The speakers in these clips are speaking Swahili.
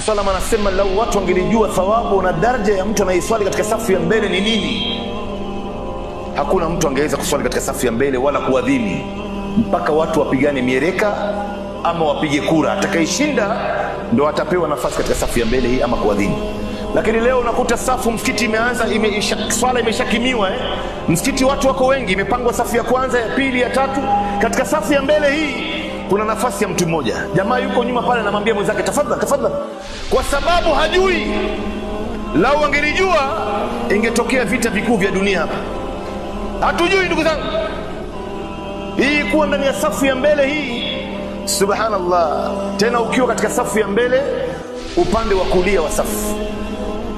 Sallam anasema lau watu wangelijua thawabu na daraja ya mtu anayeswali katika safu ya mbele ni nini, hakuna mtu angeweza kuswali katika safu ya mbele wala kuadhini mpaka watu wapigane mieleka ama wapige kura. Atakayeshinda ndo atapewa nafasi katika safu ya mbele hii ama kuadhini. Lakini leo unakuta safu msikiti imeanza, swala imeshakimiwa msikiti watu wako wengi, imepangwa safu ya kwanza, ya pili, ya tatu. Katika safu ya mbele hii kuna nafasi ya mtu mmoja. Jamaa yuko nyuma pale anamwambia mwenzake tafadhali tafadhali, kwa sababu hajui. Lau angelijua ingetokea vita vikuu vya dunia hapa. Hatujui ndugu zangu. Hii kuwa ndani ya safu ya mbele hii, subhanallah. Tena ukiwa katika safu ya mbele upande wa kulia wa safu,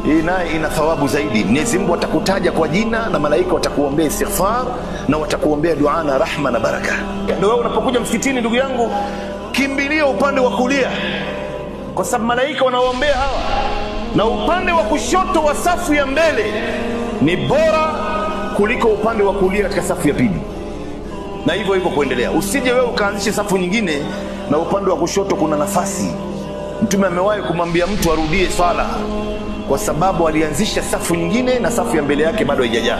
hii naye ina thawabu zaidi. Mwenyezi Mungu atakutaja kwa jina na malaika watakuombea istighfar na watakuombea dua na rahma na baraka. Ndio wewe unapokuja msikitini ndugu yangu, kimbilia upande wa kulia, kwa sababu malaika wanaombea hawa, na upande wa kushoto wa safu ya mbele ni bora kuliko upande wa kulia katika safu ya pili, na hivyo hivyo kuendelea. Usije wewe ukaanzisha safu nyingine na upande wa kushoto kuna nafasi. Mtume amewahi kumwambia mtu arudie swala kwa sababu alianzisha safu nyingine na safu ya mbele yake bado haijajaa.